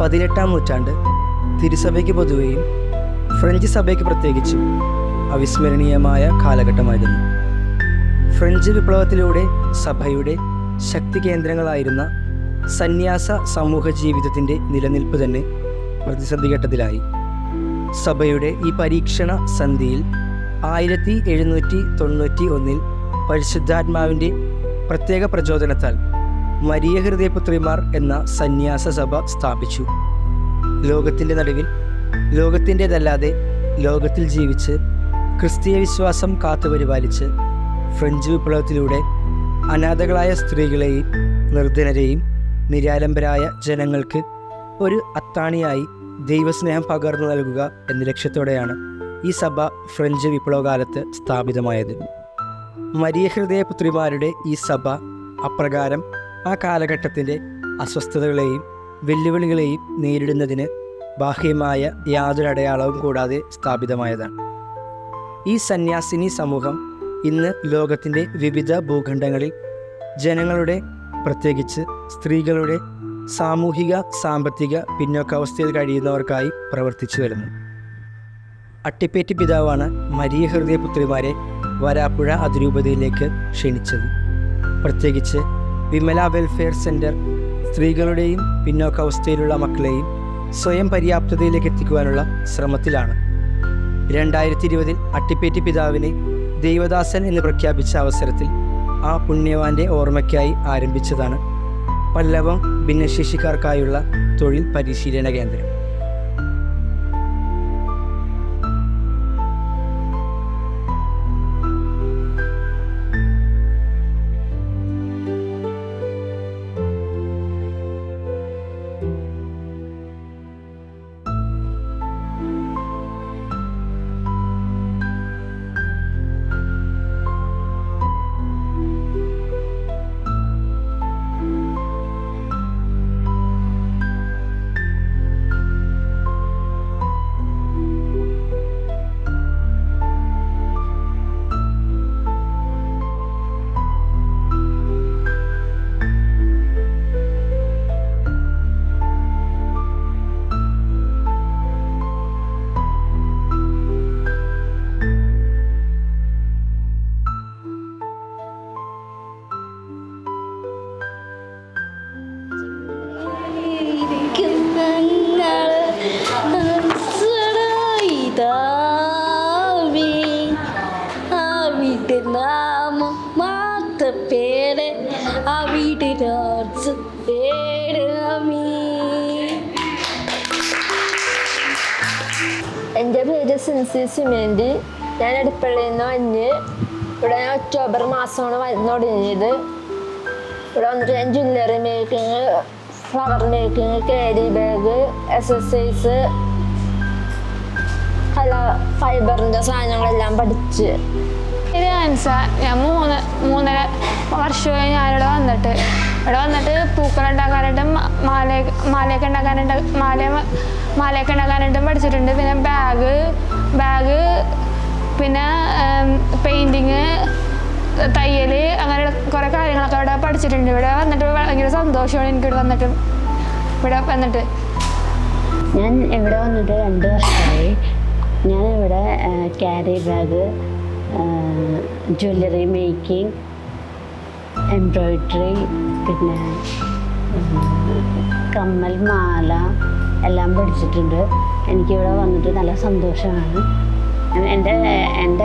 18-ാം നൂറ്റാണ്ട് തിരുസഭയ്ക്ക് പൊതുവെയും ഫ്രഞ്ച് സഭയ്ക്ക് പ്രത്യേകിച്ചും അവിസ്മരണീയമായ കാലഘട്ടമായിരുന്നു. ഫ്രഞ്ച് വിപ്ലവത്തിലൂടെ സഭയുടെ ശക്തി കേന്ദ്രങ്ങളായിരുന്ന സന്യാസ സമൂഹ ജീവിതത്തിൻ്റെ നിലനിൽപ്പ് തന്നെ പ്രതിസന്ധിഘട്ടത്തിലായി. സഭയുടെ ഈ പരീക്ഷണ സന്ധിയിൽ 1791 പരിശുദ്ധാത്മാവിൻ്റെ പ്രത്യേക പ്രചോദനത്താൽ മരിയ ഹൃദയപുത്രിമാർ എന്ന സന്യാസ സഭ സ്ഥാപിച്ചു. ലോകത്തിൻ്റെ നടുവിൽ ലോകത്തിൻ്റേതല്ലാതെ ലോകത്തിൽ ജീവിച്ച് ക്രിസ്തീയ വിശ്വാസം കാത്തുപരിപാലിച്ച് ഫ്രഞ്ച് വിപ്ലവത്തിലൂടെ അനാഥകളായ സ്ത്രീകളെയും നിർധനരെയും നിരാലംബരായ ജനങ്ങൾക്ക് ഒരു അത്താണിയായി ദൈവസ്നേഹം പകർന്നു നൽകുക എന്ന ലക്ഷ്യത്തോടെയാണ് ഈ സഭ ഫ്രഞ്ച് വിപ്ലവകാലത്ത് സ്ഥാപിതമായത്. മരിയ ഹൃദയപുത്രിമാരുടെ ഈ സഭ അപ്രകാരം ആ കാലഘട്ടത്തിൻ്റെ അസ്വസ്ഥതകളെയും വെല്ലുവിളികളെയും നേരിടുന്നതിന് ബാഹ്യമായ യാതൊരു അടയാളവും കൂടാതെ സ്ഥാപിതമായതാണ്. ഈ സന്യാസിനി സമൂഹം ഇന്ന് ലോകത്തിൻ്റെ വിവിധ ഭൂഖണ്ഡങ്ങളിൽ ജനങ്ങളുടെ, പ്രത്യേകിച്ച് സ്ത്രീകളുടെ സാമൂഹിക സാമ്പത്തിക പിന്നോക്കാവസ്ഥയിൽ കഴിയുന്നവർക്കായി പ്രവർത്തിച്ചു വരുന്നു. അട്ടിപ്പേറ്റി പിതാവാണ് മരിയ ഹൃദയപുത്രിമാരെ വരാപ്പുഴ അതിരൂപതയിലേക്ക് ക്ഷണിച്ചത്. പ്രത്യേകിച്ച് വിമല വെൽഫെയർ സെൻറ്റർ സ്ത്രീകളുടെയും പിന്നോക്കാവസ്ഥയിലുള്ള മക്കളെയും സ്വയം പര്യാപ്തതയിലേക്ക് എത്തിക്കുവാനുള്ള ശ്രമത്തിലാണ്. 2020 അട്ടിപ്പേറ്റി പിതാവിനെ ദൈവദാസൻ എന്ന് പ്രഖ്യാപിച്ച അവസരത്തിൽ ആ പുണ്യവാൻ്റെ ഓർമ്മയ്ക്കായി ആരംഭിച്ചതാണ് പല്ലവം ഭിന്നശേഷിക്കാർക്കായുള്ള തൊഴിൽ പരിശീലന കേന്ദ്രം. എൻ്റെ പേര് സിൻസി സിമേൻ്റ്. ഞാൻ എടപ്പള്ളിയിൽ നിന്ന് വന്ന് ഇവിടെ ഒക്ടോബർ മാസമാണ് വരുന്ന തുടങ്ങിയത്. ഇവിടെ വന്നിട്ട് ഞാൻ jewellery making, flower making, carry bag, exercise, ഫൈബറിൻ്റെ സാധനങ്ങളെല്ലാം പഠിച്ച്. ഇത് ആൻസ. ഞാൻ 3.5 വർഷമായി ഞാനിവിടെ വന്നിട്ട് പൂക്കളുണ്ടാക്കാനായിട്ടും മാലയൊക്കെ ഉണ്ടാക്കാനായിട്ടും പഠിച്ചിട്ടുണ്ട്. പിന്നെ ബാഗ് പിന്നെ പെയിൻറ്റിങ്, തയ്യൽ, അങ്ങനെ കുറേ കാര്യങ്ങളൊക്കെ ഇവിടെ പഠിച്ചിട്ടുണ്ട്. ഇവിടെ വന്നിട്ട് ഭയങ്കര സന്തോഷമാണ് എനിക്കിവിടെ വന്നിട്ട്. ഞാൻ ഇവിടെ വന്നിട്ട് 2 വർഷമായി. ഞാനിവിടെ carry bag, jewellery making, embroidery, പിന്നെ കമ്മൽ, മാല എല്ലാം പഠിച്ചിട്ടുണ്ട്. എനിക്കിവിടെ വന്നിട്ട് നല്ല സന്തോഷമാണ്. എൻ്റെ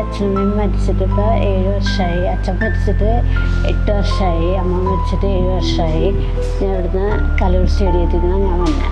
അച്ഛനമ്മ മരിച്ചിട്ട് ഇപ്പോൾ 7 വർഷമായി. അച്ഛൻ മരിച്ചിട്ട് 8 വർഷമായി. അമ്മ മരിച്ചിട്ട് 7 വർഷമായി. ഞാൻ ഇവിടുന്ന് കലൂർ സ്റ്റേഡിയത്തിൽ നിന്നാണ് ഞാൻ വന്നത്.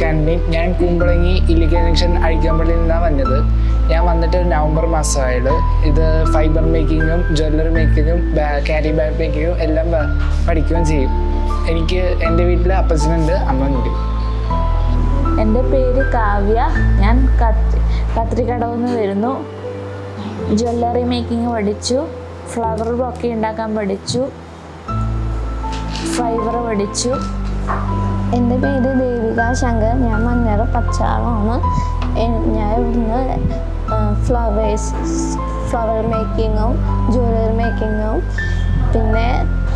ആൻ്റണി. ഞാൻ കുമ്പളങ്ങി ഇല്ലിക്കൽ ജംഗ്ഷൻ അഴിക്കമ്പള്ളിയിൽ നിന്നാണ് വന്നത്. ഞാൻ വന്നിട്ട് നവംബർ മാസമായത്. ഇത് ഫൈബർ മേക്കിങ്ങും ജ്വല്ലറി മേക്കിങ്ങും ക്യാരി ബാഗ് മേക്കിങ്ങും എല്ലാം പഠിക്കുകയും ചെയ്യും. എനിക്ക് എൻ്റെ വീട്ടിൽ അപ്പച്ചനുണ്ട്, അമ്മയുണ്ട്. എൻ്റെ പേര് കാവ്യ. ഞാൻ കത്രിക്കടവിൽ നിന്ന് വരുന്നു. ജ്വല്ലറി മേക്കിംഗ് പഠിച്ചു, ഫ്ലവർ ബൊക്കെ ഉണ്ടാക്കാൻ പഠിച്ചു, ഫൈബർ പഠിച്ചു. എൻ്റെ പേര് ദേവിക ശങ്കർ. ഞാൻ മഞ്ഞറ പച്ചാളമാണ്. ഞാൻ ഇവിടുന്ന് ഫ്ലവർ മേക്കിങ്ങും ജ്വല്ലറി മേക്കിങ്ങും പിന്നെ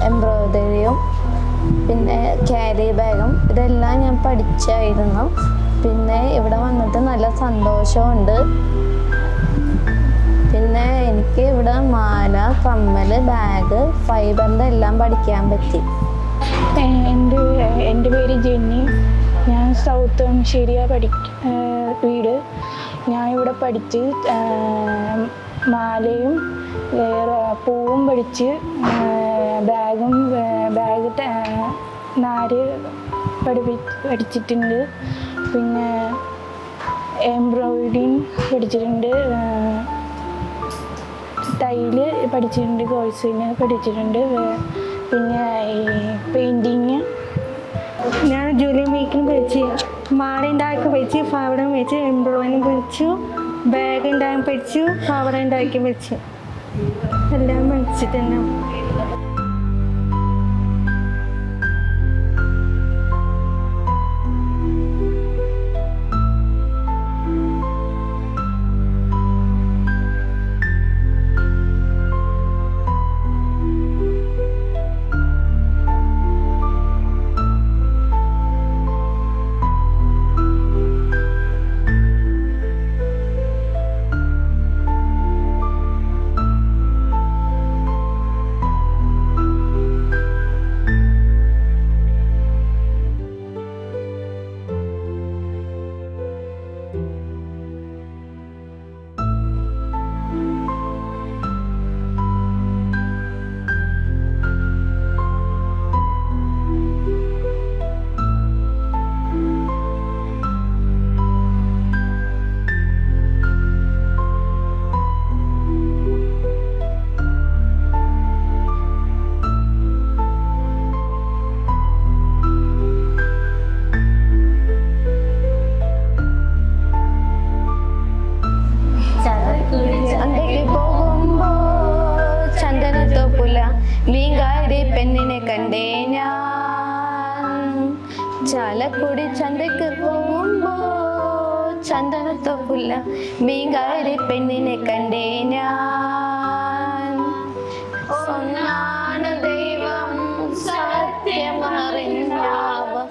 എംബ്രോയ്ഡറിയും പിന്നെ ക്യാരി ബാഗും ഇതെല്ലാം ഞാൻ പഠിച്ചായിരുന്നു. പിന്നെ ഇവിടെ വന്നിട്ട് നല്ല സന്തോഷമുണ്ട്. പിന്നെ എനിക്ക് ഇവിടെ മാല, കമ്മൽ, ബാഗ്, ഫൈബറിൻ്റെ എല്ലാം പഠിക്കാൻ പറ്റി. എൻ്റെ പേര് ജെന്നി. ഞാൻ സൗത്ത് അംശേരിയ വീട്. ഞാൻ ഇവിടെ പഠിച്ച് മാലയും പൂവും പഠിച്ച് ബാഗ് നാര് പഠിച്ചിട്ടുണ്ട്. പിന്നെ എംബ്രോയിഡറിങ് പഠിച്ചിട്ടുണ്ട്, തയ്യൽ പഠിച്ചിട്ടുണ്ട്, കോഴ്സിന് പഠിച്ചിട്ടുണ്ട്. പിന്നെ ഈ പെയിൻറ്റിങ്. ഞാൻ ജ്വല്ലറി മേക്കിംഗ് പഠിച്ചു, മാല ഉണ്ടാക്കി പഠിച്ചു, ഫവട വെച്ച് എംബ്രോയിഡറി പഠിച്ചു, ബാഗ് ഉണ്ടാക്കി പഠിച്ചു, ഫവട ഉണ്ടാക്കി പഠിച്ചു. എല്ലാം പഠിച്ചിട്ട് തന്നെ. ചാലക്കുടി ചന്തയ്ക്ക് പോകുമ്പോ ചന്ദനത്തോപ്പുല്ല മീൻകാരി പെണ്ണിനെ കണ്ടേ ഞാൻ. ഒന്നാണ് ദൈവം സത്യമറിഞ്ഞാവ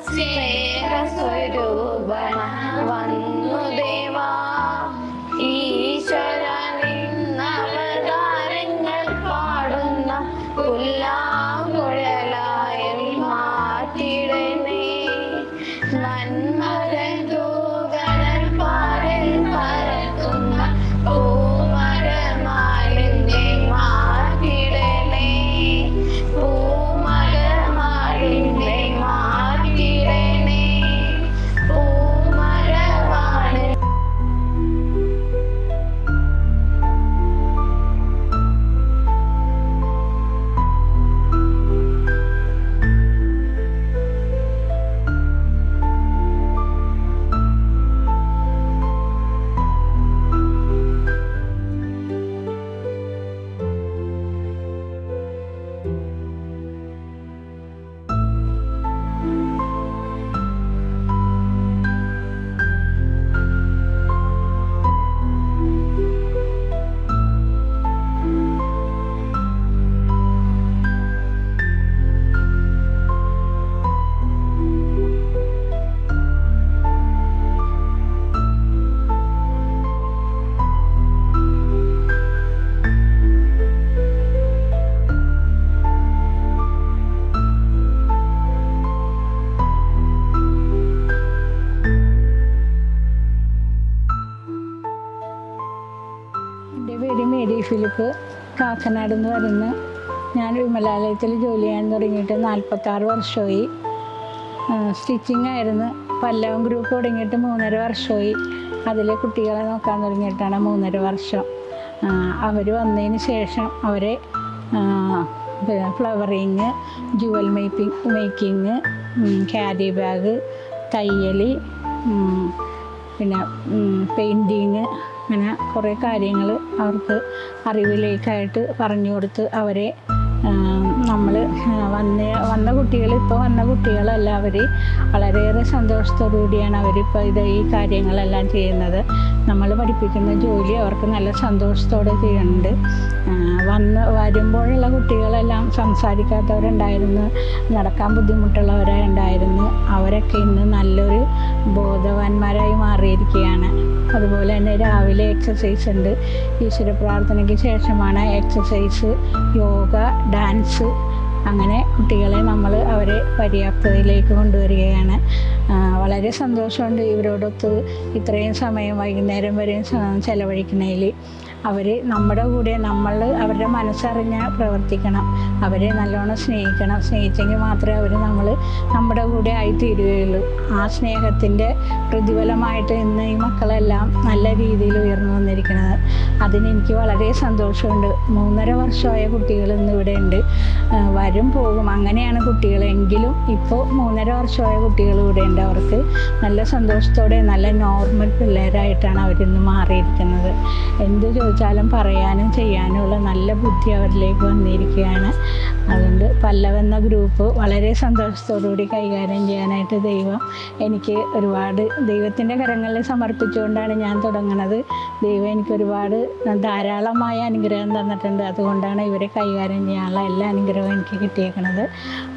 സ്നേഹസ്വരൂപന വന്നു ദേവാ ഈശ്വരനിന്നവതാരങ്ങൾ പാടുന്ന പുല്ലാങ്കുഴലായി മാറ്റിടണേ. നന്മതൻ തൂകടൽ പാടിൽ പരത്തുന്ന പൂമരമാലിന്റെ മാറ്റിടണേ. പൂമരമാലിന്റെ മാറ്റിടണേ. പൂമരമാലിൻ എൻ്റെ പേര് മേരി ഫിലിപ്പ്. കാക്കനാട് എന്ന് പറയുന്ന ഞാൻ വിമലാലയത്തിൽ ജോലി ചെയ്യാൻ തുടങ്ങിയിട്ട് 46 വർഷമായി. സ്റ്റിച്ചിങ് ആയിരുന്നു പല്ലവൻ ഗ്രൂപ്പ് തുടങ്ങിയിട്ട് 3.5 വർഷമായി. അതിലെ കുട്ടികളെ നോക്കാൻ തുടങ്ങിയിട്ടാണ് 3.5 വർഷം. അവർ വന്നതിന് ശേഷം അവരെ flowering, jewel making, carry bag, തയ്യൽ, പിന്നെ പെയിൻറ്റിങ്, അങ്ങനെ കുറേ കാര്യങ്ങൾ അവർക്ക് അറിവിലേക്കായിട്ട് പറഞ്ഞു കൊടുത്ത് അവരെ നമ്മൾ വന്ന കുട്ടികൾ, ഇപ്പോൾ വന്ന കുട്ടികളല്ല, അവർ വളരെയേറെ സന്തോഷത്തോടു കൂടിയാണ് അവരിപ്പോൾ ഈ കാര്യങ്ങളെല്ലാം ചെയ്യുന്നത്. നമ്മൾ പഠിപ്പിക്കുന്ന ജോലി അവർക്ക് നല്ല സന്തോഷത്തോടെ ചെയ്യുന്നുണ്ട്. വരുമ്പോഴുള്ള കുട്ടികളെല്ലാം സംസാരിക്കാത്തവരുണ്ടായിരുന്നു, നടക്കാൻ ബുദ്ധിമുട്ടുള്ളവരുണ്ടായിരുന്നു. അവരൊക്കെ ഇന്ന് നല്ലൊരു ബോധവാന്മാരായി മാറിയിരിക്കുകയാണ്. അതുപോലെ തന്നെ രാവിലെ എക്സസൈസ് ഉണ്ട്. ഈശ്വര പ്രാർത്ഥനയ്ക്ക് ശേഷമാണ് എക്സസൈസ്, യോഗ, ഡാൻസ്. അങ്ങനെ കുട്ടികളെ നമ്മൾ അവരെ പര്യാപ്തതയിലേക്ക് കൊണ്ടുവരികയാണ്. വളരെ സന്തോഷമുണ്ട് ഇവരോടൊത്ത് ഇത്രയും സമയം വൈകുന്നേരം വരെയും ചെലവഴിക്കുന്നതിൽ. അവർ നമ്മുടെ കൂടെ, നമ്മൾ അവരുടെ മനസ്സറിഞ്ഞ് പ്രവർത്തിക്കണം, അവരെ നല്ലോണം സ്നേഹിക്കണം. സ്നേഹിച്ചെങ്കിൽ മാത്രമേ അവർ നമ്മുടെ കൂടെ ആയിത്തീരുകയുള്ളൂ. ആ സ്നേഹത്തിൻ്റെ പ്രതിഫലമായിട്ട് ഇന്ന് ഈ മക്കളെല്ലാം നല്ല രീതിയിൽ ഉയർന്നു വന്നിരിക്കുന്നത്. അതിനെനിക്ക് വളരെ സന്തോഷമുണ്ട്. 3.5 വർഷമായ കുട്ടികൾ ഇന്ന് ഇവിടെ ഉണ്ട്. വരും പോകും, അങ്ങനെയാണ് കുട്ടികളെങ്കിലും ഇപ്പോൾ 3.5 വർഷമായ കുട്ടികൾ ഇവിടെ ഉണ്ട്. അവർക്ക് നല്ല സന്തോഷത്തോടെ നല്ല നോർമൽ പിള്ളേരായിട്ടാണ് അവരിന്ന് മാറിയിരിക്കുന്നത്. എന്ത് ചോദിച്ചാലും പറയാനും ചെയ്യാനുമുള്ള നല്ല ബുദ്ധി അവരിലേക്ക് വന്നിരിക്കുകയാണ്. അതുകൊണ്ട് പല്ലവെന്ന ഗ്രൂപ്പ് വളരെ സന്തോഷത്തോടുകൂടി കൈകാര്യം ചെയ്യാനായിട്ട് ദൈവം എനിക്ക് ഒരുപാട് ദൈവത്തിൻ്റെ കരങ്ങളിൽ സമർപ്പിച്ചുകൊണ്ടാണ് ഞാൻ തുടങ്ങുന്നത്. ദൈവം എനിക്ക് ഒരുപാട് ധാരാളമായ അനുഗ്രഹം തന്നിട്ടുണ്ട്. അതുകൊണ്ടാണ് ഇവരെ കൈകാര്യം ചെയ്യാനുള്ള എല്ലാ അനുഗ്രഹവും എനിക്ക് കിട്ടിയേക്കുന്നത്.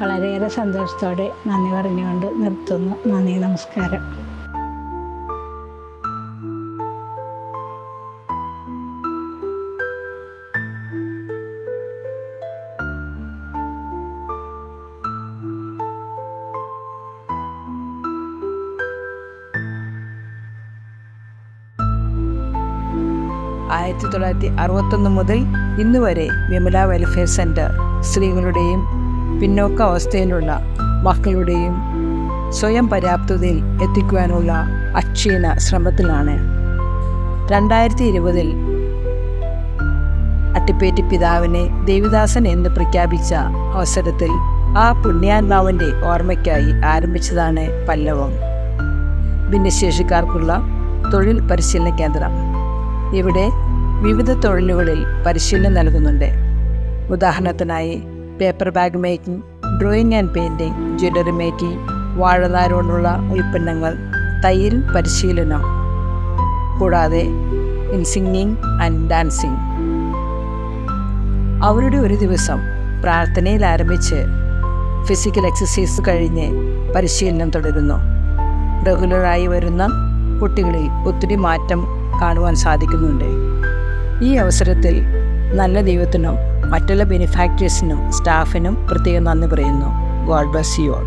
വളരെയേറെ സന്തോഷത്തോടെ നന്ദി പറഞ്ഞുകൊണ്ട് നിർത്തുന്നു. നന്ദി, നമസ്കാരം. ആയിരത്തി 1961 മുതൽ ഇന്ന് വരെ വിമല വെൽഫെയർ സെൻറ്റർ സ്ത്രീകളുടെയും പിന്നോക്ക അവസ്ഥയിലുള്ള മക്കളുടെയും സ്വയം പര്യാപ്തതയിൽ എത്തിക്കുവാനുള്ള അക്ഷീണ ശ്രമത്തിലാണ്. 2020 അട്ടിപ്പേറ്റി പിതാവിനെ ദേവിദാസൻ എന്ന് പ്രഖ്യാപിച്ച അവസരത്തിൽ ആ പുണ്യാത്മാവിൻ്റെ ഓർമ്മയ്ക്കായി ആരംഭിച്ചതാണ് പല്ലവം. ഭിന്നശേഷിക്കാർക്കുള്ള തൊഴിൽ പരിശീലന കേന്ദ്രം. ഇവിടെ വിവിധ തൊഴിലുകളിൽ പരിശീലനം നൽകുന്നുണ്ട്. ഉദാഹരണത്തിനായി paper bag making, drawing and painting, jewellery making, വാഴനാര് കൊണ്ടുള്ള ഉൽപ്പന്നങ്ങൾ, തയ്യൽ പരിശീലനം, കൂടാതെ സിംഗിങ് ആൻഡ് ഡാൻസിങ്. അവരുടെ ഒരു ദിവസം പ്രാർത്ഥനയിൽ ആരംഭിച്ച് ഫിസിക്കൽ എക്സസൈസ് കഴിഞ്ഞ് പരിശീലനം തുടരുന്നു. റെഗുലറായി വരുന്ന കുട്ടികളിൽ ഒത്തിരി മാറ്റം കാണുവാൻ സാധിക്കുന്നുണ്ട്. ഈ അവസരത്തിൽ നല്ല ദൈവത്തിനും മറ്റുള്ള ബെനിഫാക്ടേഴ്സിനും സ്റ്റാഫിനും പ്രത്യേകം നന്ദി പറയുന്നു. God bless you all.